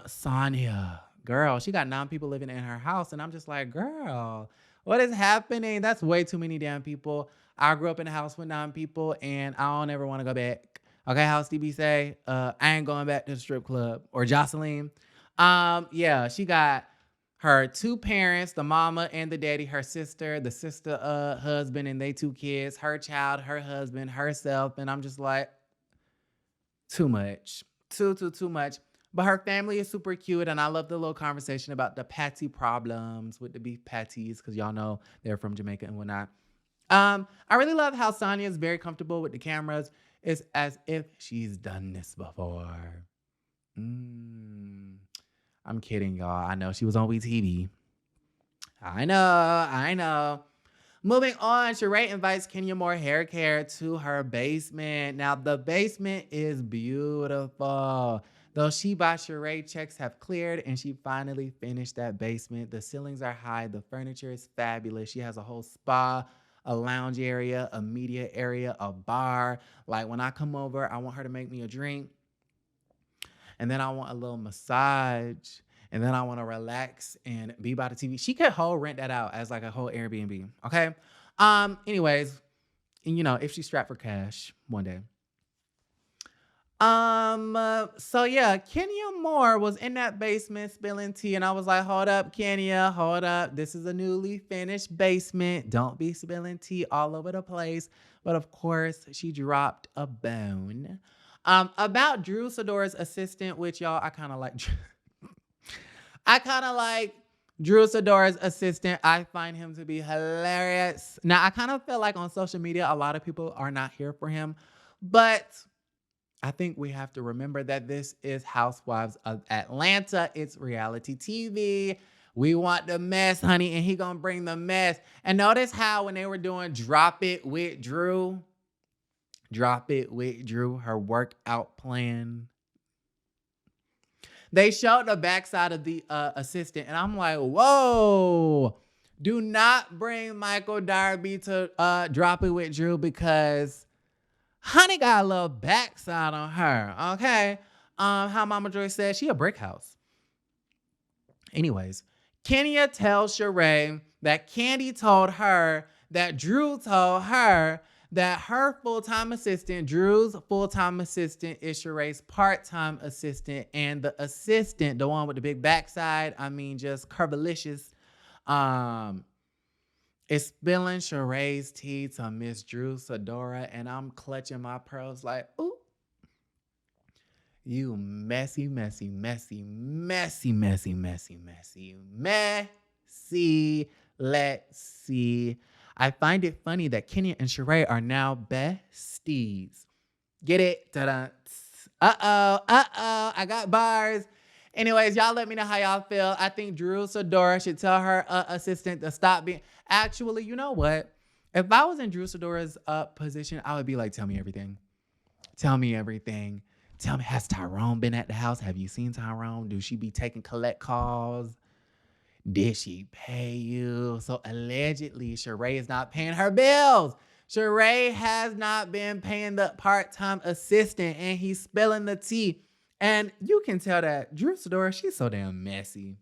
Sonya. Girl, she got 9 people living in her house. And I'm just like, girl, what is happening? That's way too many damn people. I grew up in a house with 9 people and I don't ever want to go back. Okay, how Stevie say? I ain't going back to the strip club. Or Jocelyn. Yeah, she got her 2 parents, the mama and the daddy, her sister, the sister husband and they 2 kids, her child, her husband, herself. And I'm just like, too much. Too much. But her family is super cute, and I love the little conversation about the patty problems with the beef patties, because y'all know they're from Jamaica and whatnot. I really love how Sonya is very comfortable with the cameras. It's as if she's done this before. I'm kidding, y'all. I know she was on WeTV. I know. Moving on, Shereé invites Kenya more hair care to her basement. Now, the basement is beautiful. Those She by Shereé checks have cleared and she finally finished that basement. The ceilings are high. The furniture is fabulous. She has a whole spa, a lounge area, a media area, a bar. Like when I come over, I want her to make me a drink. And then I want a little massage. And then I want to relax and be by the TV. She could rent that out as like a whole Airbnb. Okay. Anyways, and if she's strapped for cash one day. So yeah, Kenya Moore was in that basement spilling tea, and I was like, hold up, Kenya, hold up. This is a newly finished basement. Don't be spilling tea all over the place. But of course, she dropped a bone. About Drew Sador's assistant, which y'all, I kind of like Drew Sador's assistant. I find him to be hilarious. Now, I kind of feel like on social media, a lot of people are not here for him, but I think we have to remember that this is Housewives of Atlanta. It's reality TV. We want the mess, honey, and he gonna bring the mess. And notice how when they were doing Drop It with Drew, her workout plan, they showed the backside of the assistant, and I'm like, whoa, do not bring Michael Darby to Drop It with Drew because honey got a little backside on her, okay? How Mama Joy said, she a brick house. Anyways, Kenya tells Shereé that Candy told her that Drew told her that her full-time assistant, Drew's full-time assistant, is Shereé's part-time assistant, and the assistant, the one with the big backside, I mean just curvilicious, is spilling Shereé's tea to Miss Drew Sador, and I'm clutching my pearls like, ooh, you messy. Let's see. I find it funny that Kenya and Shereé are now besties. Get it? Ta-da. Uh-oh. I got bars. Anyways, y'all let me know how y'all feel. I think Drew Sador should tell her assistant to stop being... Actually, you know what? If I was in Drew Sador's position, I would be like, tell me everything. Tell me, has Tyrone been at the house? Have you seen Tyrone? Do she be taking collect calls? Did she pay you? So allegedly, Shereé is not paying her bills. Shereé has not been paying the part-time assistant, and he's spilling the tea. And you can tell that Drew Sador, she's so damn messy.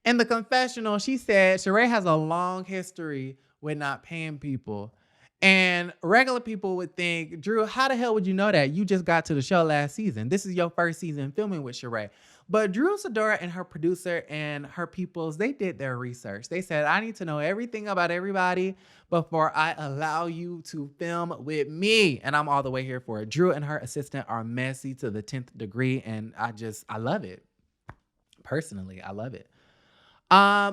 In the confessional, she said Shereé has a long history with not paying people. And regular people would think, Drew, how the hell would you know that? You just got to the show last season. This is your first season filming with Shereé. But Drew Sador and her producer and her peoples, they did their research. They said, I need to know everything about everybody before I allow you to film with me. And I'm all the way here for it. Drew and her assistant are messy to the 10th degree. And I love it. Personally, I love it.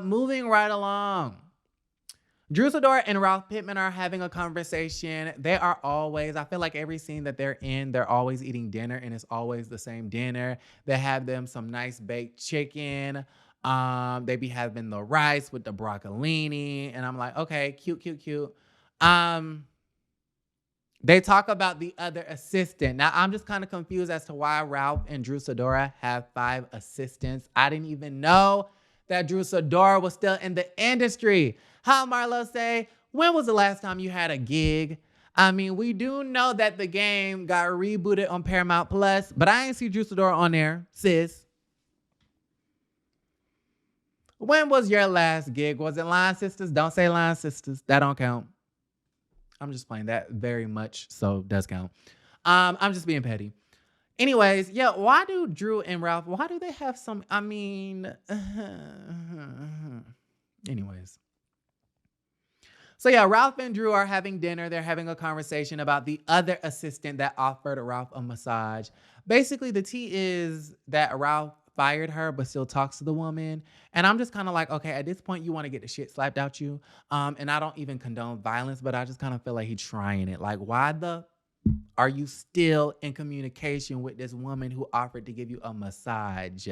Moving right along. Drew Sador and Ralph Pittman are having a conversation. They are always, I feel like every scene that they're in, they're always eating dinner, and it's always the same dinner. They have them some nice baked chicken. They be having the rice with the broccolini, and I'm like, okay, cute. They talk about the other assistant. Now, I'm just kind of confused as to why Ralph and Drew Sador have 5 assistants. I didn't even know that Drew Sador was still in the industry. How Marlo say, when was the last time you had a gig? I mean, we do know that the game got rebooted on Paramount Plus, but I ain't see Drew Sador on there, sis. When was your last gig? Was it Line Sisters? Don't say Line Sisters. That don't count. I'm just playing. That very much so does count. I'm just being petty. Anyways, yeah, why do Drew and Ralph, why do they have some, I mean, anyways. So yeah, Ralph and Drew are having dinner. They're having a conversation about the other assistant that offered Ralph a massage. Basically, the tea is that Ralph fired her, but still talks to the woman. And I'm just kind of like, okay, at this point, you want to get the shit slapped out you. And I don't even condone violence, but I just kind of feel like he's trying it. Like, why the are you still in communication with this woman who offered to give you a massage?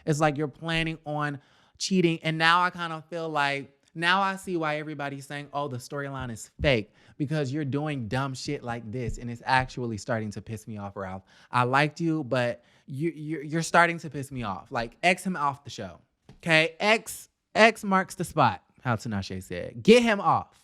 It's like you're planning on cheating. And now I kind of feel like, now I see why everybody's saying, oh, the storyline is fake, because you're doing dumb shit like this. And it's actually starting to piss me off, Ralph. I liked you, but you're starting to piss me off. Like, X him off the show. Okay? X marks the spot, how Tinashe said. Get him off.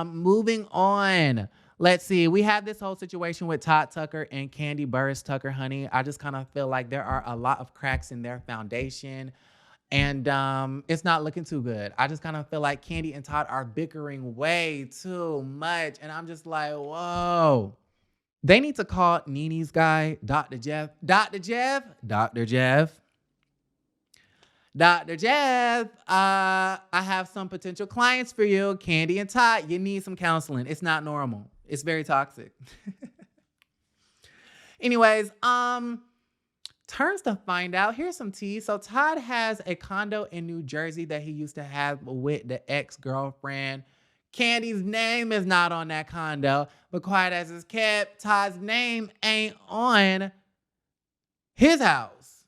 Moving on. Let's see. We have this whole situation with Todd Tucker and Candy Burris Tucker, honey. I just kind of feel like there are a lot of cracks in their foundation. And it's not looking too good. I just kind of feel like Candy and Todd are bickering way too much. And I'm just like, whoa. They need to call Nene's guy, Dr. Jeff. Dr. Jeff. I have some potential clients for you. Candy and Todd, you need some counseling. It's not normal. It's very toxic. Anyways, turns to find out, here's some tea. So Todd has a condo in New Jersey that he used to have with the ex-girlfriend. Candy's name is not on that condo, but quiet as it's kept, Todd's name ain't on his house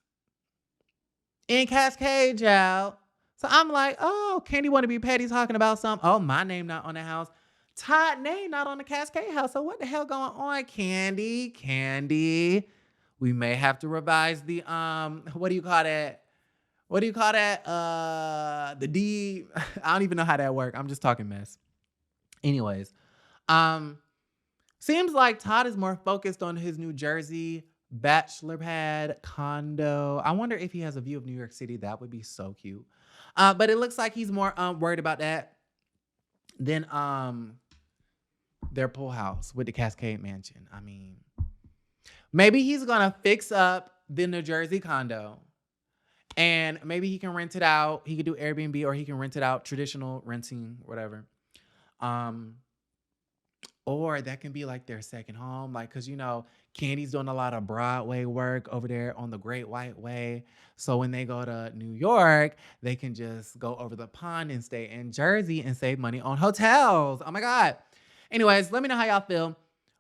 in Cascade, child. So I'm like, oh, Candy want to be petty talking about something. Oh, my name not on the house. Todd name not on the Cascade house. So what the hell going on, Candy? We may have to revise the, what do you call that? The deed. I don't even know how that works. I'm just talking mess. Anyways, seems like Todd is more focused on his New Jersey bachelor pad condo. I wonder if he has a view of New York City. That would be so cute. But it looks like he's more worried about that than their pool house with the Cascade Mansion. I mean, maybe he's gonna fix up the New Jersey condo, and maybe he can rent it out. He could do Airbnb, or he can rent it out, traditional renting, whatever. Or that can be like their second home, like, cause Candy's doing a lot of Broadway work over there on the Great White Way. So when they go to New York, they can just go over the pond and stay in Jersey and save money on hotels. Oh my God. Anyways, let me know how y'all feel.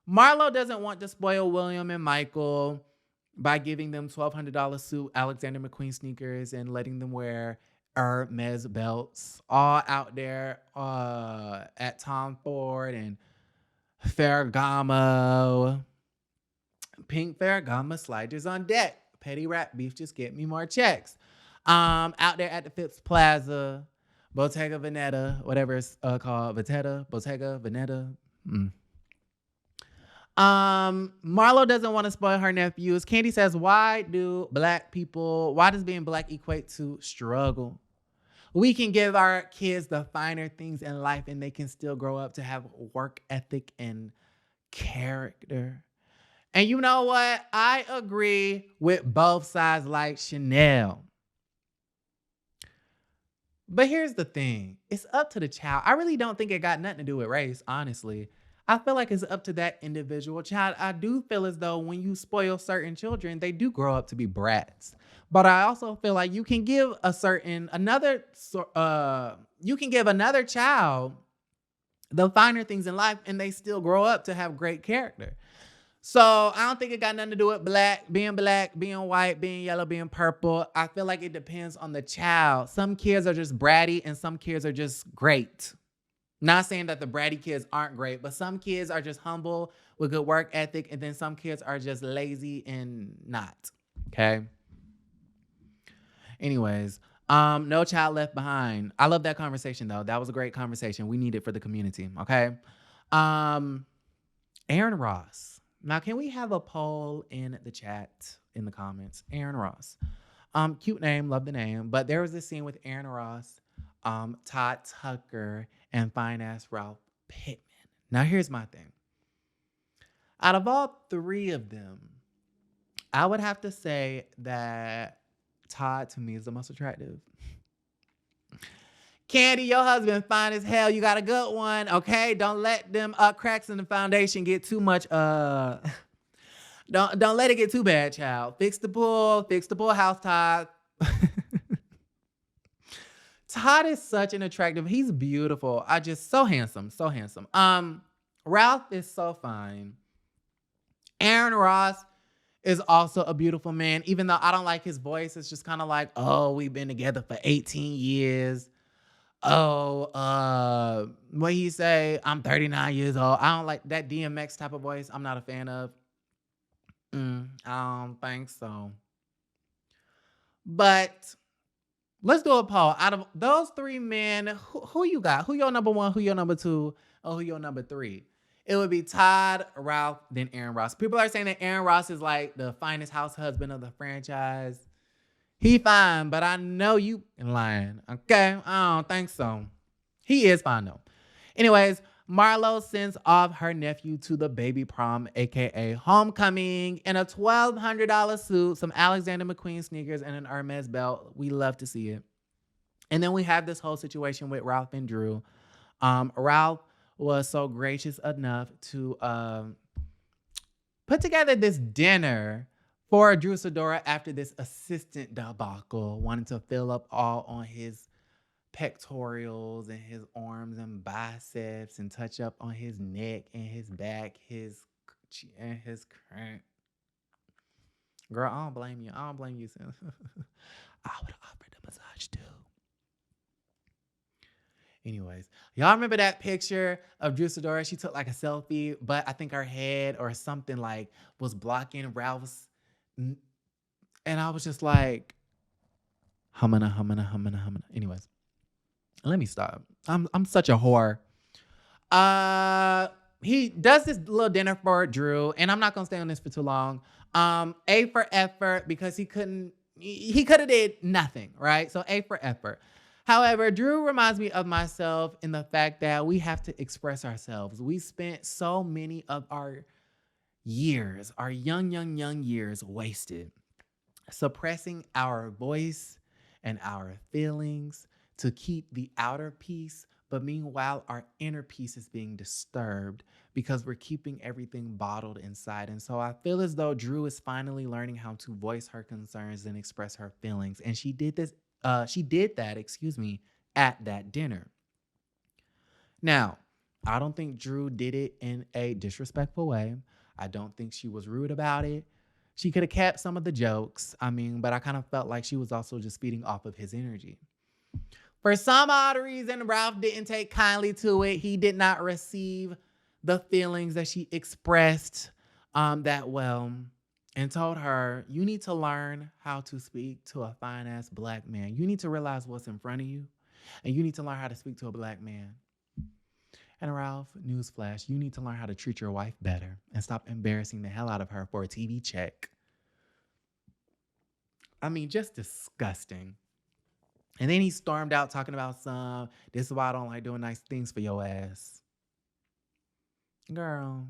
Marlo doesn't want to spoil William and Michael by giving them $1,200 suit Alexander McQueen sneakers and letting them wear Hermes belts all out there at Tom Ford and Ferragamo. Pink Ferragamo sliders on deck. Petty rap beef, just get me more checks. Out there at the Phipps Plaza, Bottega Veneta, whatever it's called, Bottega Veneta. Marlo doesn't want to spoil her nephews. Candy says, why does being black equate to struggle? We can give our kids the finer things in life and they can still grow up to have work ethic and character. And you know what? I agree with both sides like Chanel. But here's the thing. It's up to the child. I really don't think it got nothing to do with race, honestly. I feel like it's up to that individual child. I do feel as though when you spoil certain children, they do grow up to be brats. But I also feel like you can give another child the finer things in life and they still grow up to have great character. So I don't think it got nothing to do with being white, being yellow, being purple. I feel like it depends on the child. Some kids are just bratty and some kids are just great. Not saying that the bratty kids aren't great, but some kids are just humble with good work ethic, and then some kids are just lazy and not. Okay? Anyways, No child left behind. I love that conversation though. That was a great conversation. We need it for the community. Okay. Um, Aaron Ross. Now, can we have a poll in the chat in the comments? Aaron Ross. Cute name, love the name. But there was this scene with Aaron Ross, Todd Tucker, and fine ass Ralph Pittman. Now, here's my thing. Out of all three of them, I would have to say that Todd to me is the most attractive. Candy, your husband fine as hell. You got a good one, okay? Don't let them cracks in the foundation get too much. Don't let it get too bad, child. Fix the pool house, Todd. Todd is such an attractive. He's beautiful. So handsome, so handsome. Ralph is so fine. Aaron Ross is also a beautiful man, even though I don't like his voice. It's just kind of like, oh, we've been together for 18 years. Oh, what he say? I'm 39 years old. I don't like that DMX type of voice. I'm not a fan of. I don't think so. But let's do a poll. Out of those three men, who you got? Who your number one? Who your number two? Or who your number three? It would be Todd, Ralph, then Aaron Ross. People are saying that Aaron Ross is like the finest house husband of the franchise. He fine, but I know you lying. Okay? I don't think so. He is fine though. Anyways, Marlo sends off her nephew to the baby prom, aka homecoming, in a $1,200 suit, some Alexander McQueen sneakers, and an Hermes belt. We love to see it. And then we have this whole situation with Ralph and Drew. Ralph was so gracious enough to put together this dinner for Drew Sador after this assistant debacle, wanting to fill up all on his pectorials and his arms and biceps and touch up on his neck and his back, his crank. Girl, I don't blame you. I don't blame you, son. I would have offered a massage too. Anyways, y'all remember that picture of Drew Sador? She took like a selfie, but I think her head or something like was blocking Ralph's. And I was just like, humana. Anyways, let me stop. I'm such a whore. He does this little dinner for Drew, and I'm not gonna stay on this for too long. A for effort, because he could have did nothing, right? So A for effort. However, Drew reminds me of myself in the fact that we have to express ourselves. We spent so many of our years, our young years wasted, suppressing our voice and our feelings to keep the outer peace. But meanwhile, our inner peace is being disturbed because we're keeping everything bottled inside. And so I feel as though Drew is finally learning how to voice her concerns and express her feelings. And she did that, at that dinner. Now, I don't think Drew did it in a disrespectful way. I don't think she was rude about it. She could have kept some of the jokes. But I kind of felt like she was also just feeding off of his energy. For some odd reason, Ralph didn't take kindly to it. He did not receive the feelings that she expressed that well, and told her, you need to learn how to speak to a fine-ass black man. You need to realize what's in front of you, and you need to learn how to speak to a black man. And Ralph, newsflash, you need to learn how to treat your wife better and stop embarrassing the hell out of her for a TV check. Just disgusting. And then he stormed out talking about this is why I don't like doing nice things for your ass. Girl.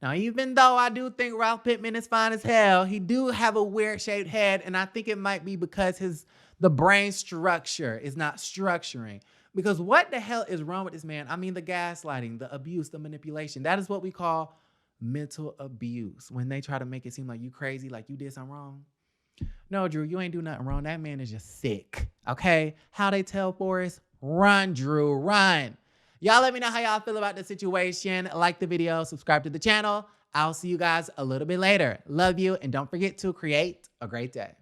Now, even though I do think Ralph Pittman is fine as hell, he do have a weird shaped head, and I think it might be because the brain structure is not structuring. Because what the hell is wrong with this man? The gaslighting, the abuse, the manipulation. That is what we call mental abuse. When they try to make it seem like you crazy, like you did something wrong. No, Drew, you ain't do nothing wrong. That man is just sick, okay? How they tell Forrest, run, Drew, run. Y'all let me know how y'all feel about the situation. Like the video, subscribe to the channel. I'll see you guys a little bit later. Love you, and don't forget to create a great day.